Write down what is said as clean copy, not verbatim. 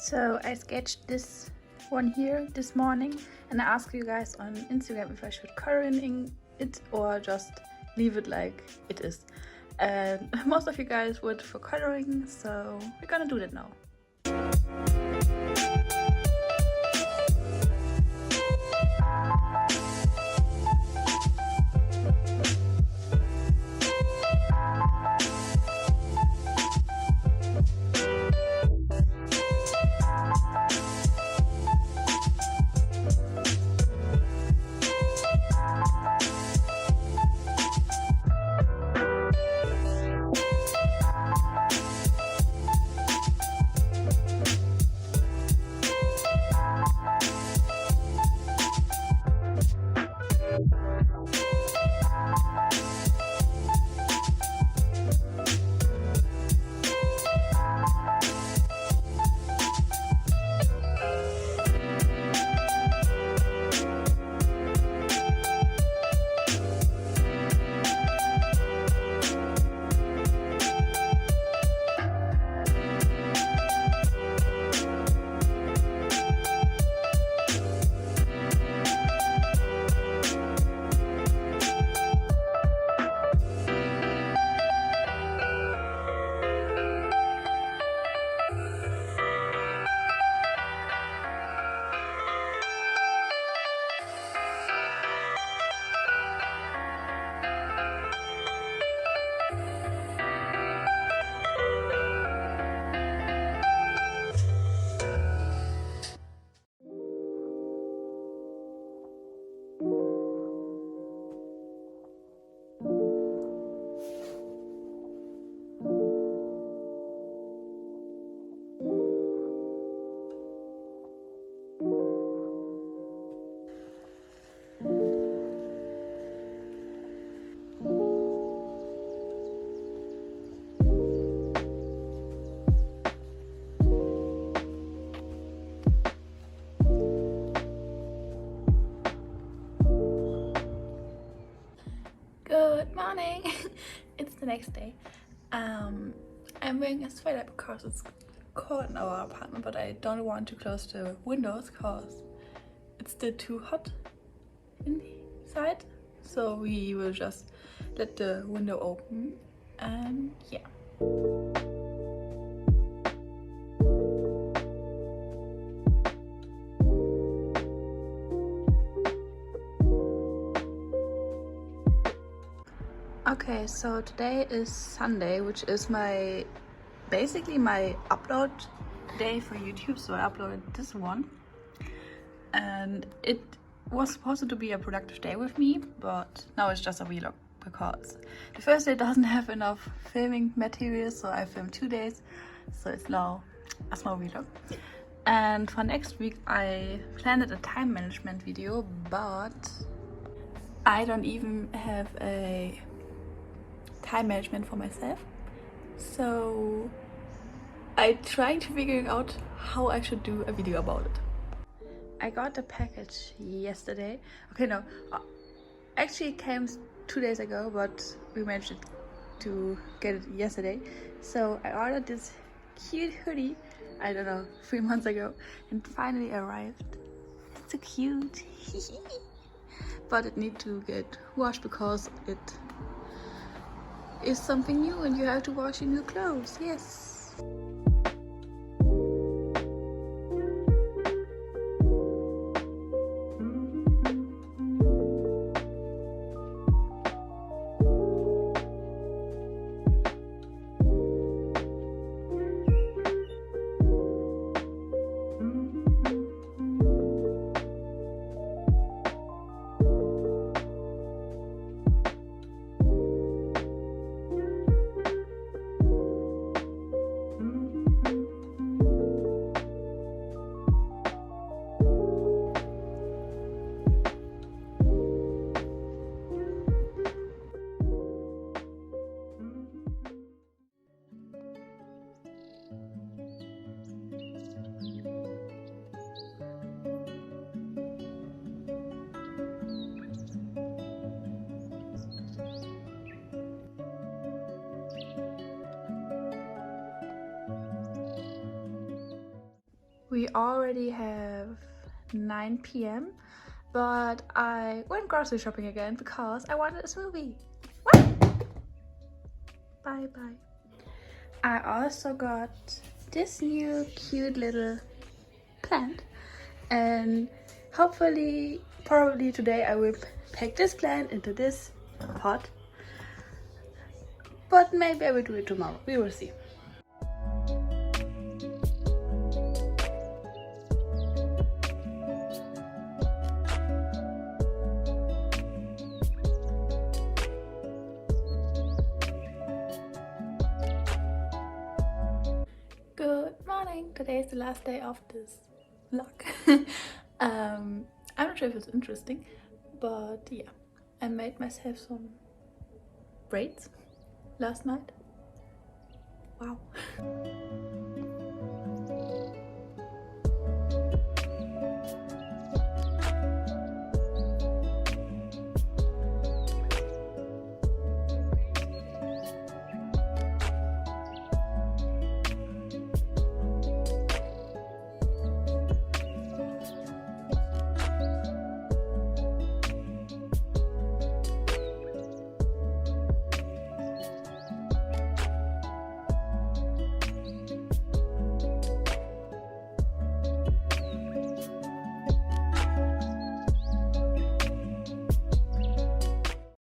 So I sketched this one here this morning and I asked you guys on Instagram if I should color in it or just leave it like it is. And most of you guys would for coloring, so we're gonna do that now. Good morning. It's the next day. I'm wearing a sweater because it's cold in our apartment, but I don't want to close the windows because it's still too hot inside. So we will just let the window open and yeah. Okay, so today is Sunday, which is basically my upload day for YouTube. So I uploaded this one, and it was supposed to be a productive day with me, but now it's just a vlog because the first day doesn't have enough filming material, so I filmed 2 days, so it's now a small vlog. And for next week I planned a time management video, but I don't even have a time management for myself, so I tried to figure out how I should do a video about it. I got a package yesterday. Okay, no, actually it came 2 days ago, but we managed to get it yesterday. So I ordered this cute hoodie, I don't know, 3 months ago, and finally arrived. It's so cute. But it needs to get washed because it is something new and you have to wash your new clothes. Yes. We already have 9 p.m. but I went grocery shopping again because I wanted a smoothie. Bye bye. I also got this new cute little plant, and hopefully, probably today I will pack this plant into this pot, but maybe I will do it tomorrow. We will see. Good morning! Today is the last day of this vlog. I'm not sure if it's interesting, but yeah, I made myself some braids last night. Wow.